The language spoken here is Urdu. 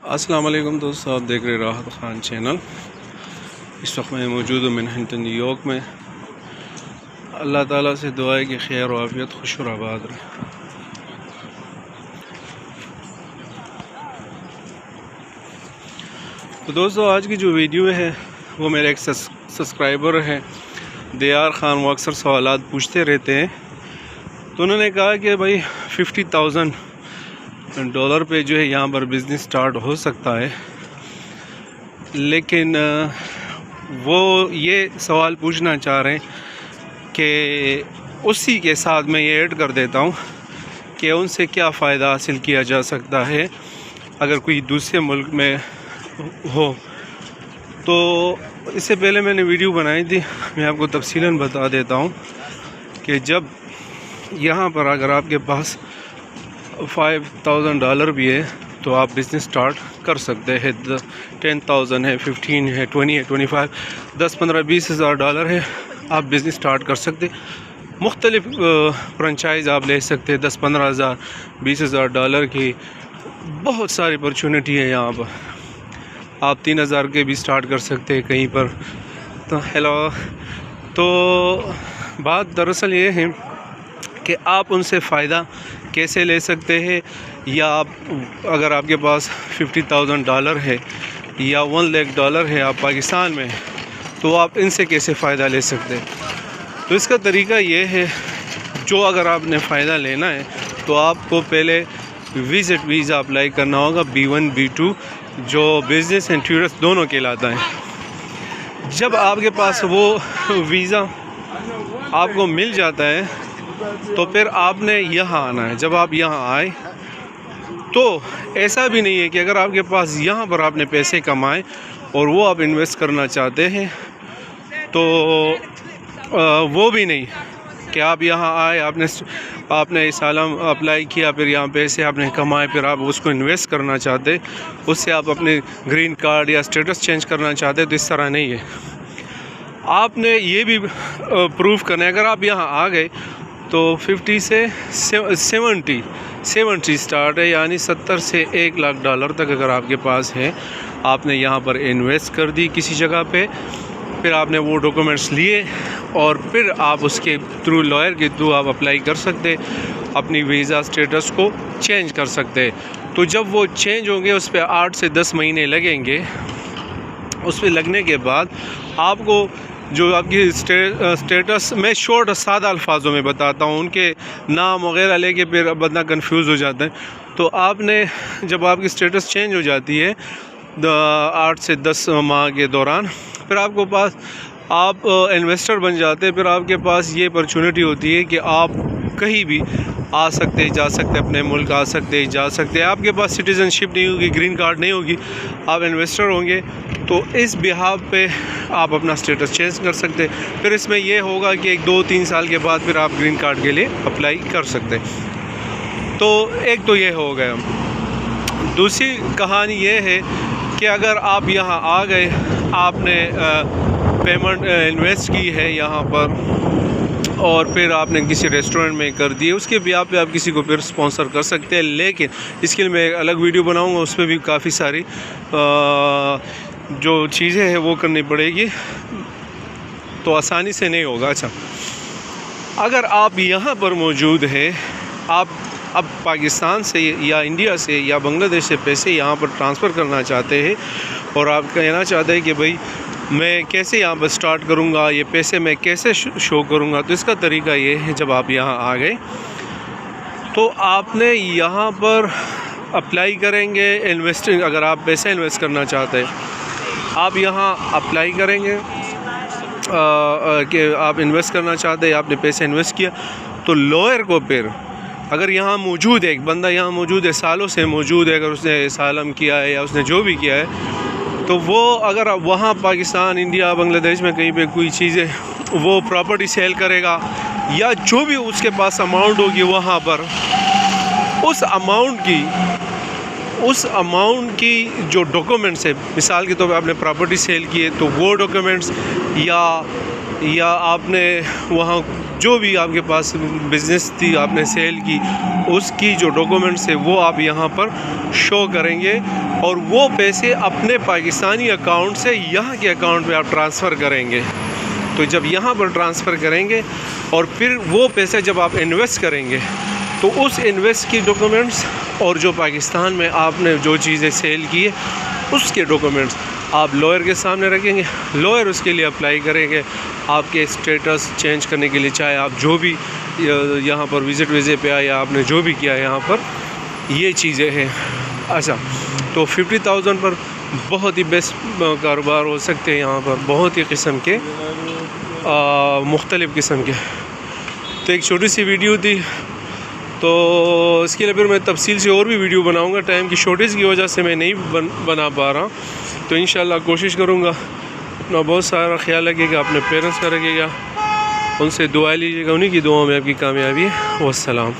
السلام علیکم دوستو، آپ دیکھ رہے راحت خان چینل۔ اس وقت میں موجود ہوں مینہٹن نیو یارک میں۔ اللہ تعالیٰ سے دعا ہے کہ خیر و عافیت خوش و آباد رہے۔ تو دوستو، آج کی جو ویڈیو ہے وہ میرے ایک سبسکرائبر ہیں دیار خان، وہ اکثر سوالات پوچھتے رہتے ہیں۔ تو انہوں نے کہا کہ بھائی $50,000 پہ جو ہے یہاں پر بزنس سٹارٹ ہو سکتا ہے، لیکن وہ یہ سوال پوچھنا چاہ رہے ہیں کہ اسی کے ساتھ میں یہ ایڈ کر دیتا ہوں کہ ان سے کیا فائدہ حاصل کیا جا سکتا ہے اگر کوئی دوسرے ملک میں ہو۔ تو اس سے پہلے میں نے ویڈیو بنائی تھی، میں آپ کو تفصیلاً بتا دیتا ہوں کہ جب یہاں پر اگر آپ کے پاس $5,000 بھی ہے تو آپ بزنس سٹارٹ کر سکتے ہیں۔ 10,000 ہے، 15 ہے، 20 ہے، 25، 10، 15، $20,000 ہے، آپ بزنس سٹارٹ کر سکتے۔ مختلف فرنچائز آپ لے سکتے، 10، 15,000، $20,000 کی بہت ساری اپرچونٹی ہے یہاں پر۔ آپ 3,000 کے بھی سٹارٹ کر سکتے ہیں کہیں پر۔ تو بات دراصل یہ ہے کہ آپ ان سے فائدہ کیسے لے سکتے ہیں، یا آپ اگر آپ کے پاس $50,000 ہے یا $1,00,000 ہے آپ پاکستان میں، تو آپ ان سے کیسے فائدہ لے سکتے ہیں۔ تو اس کا طریقہ یہ ہے، جو اگر آپ نے فائدہ لینا ہے تو آپ کو پہلے وزٹ ویزا اپلائی کرنا ہوگا، B1 B2، جو بزنس اینڈ ٹورسٹ دونوں کہلاتا ہے۔ جب آپ کے پاس وہ ویزا آپ کو مل جاتا ہے تو پھر آپ نے یہاں آنا ہے۔ جب آپ یہاں آئے تو ایسا بھی نہیں ہے کہ اگر آپ کے پاس یہاں پر آپ نے پیسے کمائے اور وہ آپ انویسٹ کرنا چاہتے ہیں تو وہ بھی نہیں کہ آپ یہاں آئے، آپ نے اسالم اپلائی کیا، پھر یہاں پیسے آپ نے کمائے، پھر آپ اس کو انویسٹ کرنا چاہتے، اس سے آپ اپنے گرین کارڈ یا اسٹیٹس چینج کرنا چاہتے، تو اس طرح نہیں ہے۔ آپ نے یہ بھی پروف کرنا ہے، اگر آپ یہاں آ گئے تو 50 سے 70 سٹارٹ ہے، یعنی 70 سے $1,00,000 تک اگر آپ کے پاس ہے، آپ نے یہاں پر انویسٹ کر دی کسی جگہ پہ، پھر آپ نے وہ ڈاکومنٹس لیے اور پھر آپ اس کے تھرو لائر کے تھرو آپ اپلائی کر سکتے، اپنی ویزا سٹیٹس کو چینج کر سکتے۔ تو جب وہ چینج ہوں گے اس پہ 8 سے 10 مہینے لگیں گے۔ اس پہ لگنے کے بعد آپ کو جو آپ کی سٹیٹس، میں شارٹ سادہ الفاظوں میں بتاتا ہوں، ان کے نام وغیرہ لے کے پھر بندہ کنفیوز ہو جاتا ہے۔ تو آپ نے جب آپ کی سٹیٹس چینج ہو جاتی ہے 8 سے 10 ماہ کے دوران، پھر آپ کو پاس آپ انویسٹر بن جاتے ہیں، پھر آپ کے پاس یہ اپرچونٹی ہوتی ہے کہ آپ کہیں بھی آ سکتے، جا سکتے، اپنے ملک آ سکتے، جا سکتے۔ آپ کے پاس سٹیزن شپ نہیں ہوگی، گرین کارڈ نہیں ہوگی، آپ انویسٹر ہوں گے تو اس بہاف پہ آپ اپنا سٹیٹس چینج کر سکتے۔ پھر اس میں یہ ہوگا کہ 2-3 سال کے بعد پھر آپ گرین کارڈ کے لیے اپلائی کر سکتے۔ تو ایک تو یہ ہو گیا۔ دوسری کہانی یہ ہے کہ اگر آپ یہاں آ گئے، آپ نے پیمنٹ انویسٹ کی ہے یہاں پر، اور پھر آپ نے کسی ریسٹورنٹ میں کر دی، اس کے بیاہ پہ آپ کسی کو پھر سپانسر کر سکتے ہیں، لیکن اس کے لیے میں ایک الگ ویڈیو بناؤں گا، اس میں بھی کافی ساری جو چیزیں ہیں وہ کرنی پڑے گی، تو آسانی سے نہیں ہوگا۔ اچھا، اگر آپ یہاں پر موجود ہیں، آپ اب پاکستان سے یا انڈیا سے یا بنگلہ دیش سے پیسے یہاں پر ٹرانسفر کرنا چاہتے ہیں، اور آپ کہنا چاہتے ہیں کہ بھائی میں کیسے یہاں پر سٹارٹ کروں گا، یہ پیسے میں کیسے شو کروں گا، تو اس کا طریقہ یہ ہے، جب آپ یہاں آ گئے تو آپ نے یہاں پر اپلائی کریں گے انویسٹنگ، اگر آپ پیسے انویسٹ کرنا چاہتے ہیں، آپ یہاں اپلائی کریں گے کہ آپ انویسٹ کرنا چاہتے ہیں، آپ نے پیسے انویسٹ کیا، تو لائر کو پھر اگر یہاں موجود ہے، ایک بندہ یہاں موجود ہے، سالوں سے موجود ہے، اگر اس نے اسالم کیا ہے یا اس نے جو بھی کیا ہے، تو وہ اگر وہاں پاکستان، انڈیا، بنگلہ دیش میں کہیں پہ کوئی چیزیں وہ پراپرٹی سیل کرے گا، یا جو بھی اس کے پاس اماؤنٹ ہوگی وہاں پر، اس اماؤنٹ کی جو ڈاکومنٹس ہے، مثال کے طور پہ آپ نے پراپرٹی سیل کی ہے تو وہ ڈاکومنٹس، یا آپ نے وہاں جو بھی آپ کے پاس بزنس تھی آپ نے سیل کی اس کی جو ڈاکومنٹس ہے وہ آپ یہاں پر شو کریں گے، اور وہ پیسے اپنے پاکستانی اکاؤنٹ سے یہاں کے اکاؤنٹ میں آپ ٹرانسفر کریں گے۔ تو جب یہاں پر ٹرانسفر کریں گے اور پھر وہ پیسے جب آپ انویسٹ کریں گے تو اس انویسٹ کی ڈاکومنٹس اور جو پاکستان میں آپ نے جو چیزیں سیل کی ہے اس کے ڈاکومنٹس آپ لائر کے سامنے رکھیں گے، لائر اس کے لیے اپلائی کریں گے آپ کے اسٹیٹس چینج کرنے کے لیے، چاہے آپ جو بھی یہاں پر وزٹ ویزے پہ آئے یا آپ نے جو بھی کیا یہاں پر یہ چیزیں ہیں۔ اچھا، تو 50,000 پر بہت ہی بیسٹ کاروبار ہو سکتے ہیں یہاں پر، بہت ہی قسم کے مختلف قسم کے۔ تو ایک چھوٹی سی ویڈیو تھی، تو اس کے لیے پھر میں تفصیل سے اور بھی ویڈیو بناؤں گا، ٹائم کی شارٹیج کی وجہ سے میں نہیں بنا پا رہا ہوں، تو انشاءاللہ کوشش کروں گا۔ اپنا بہت سارا خیال رکھیے گا، اپنے پیرنٹس کا رکھیے گا، ان سے دعا لیجیے گا، انہی کی دعاؤں میں آپ کی کامیابی ہے۔ والسلام۔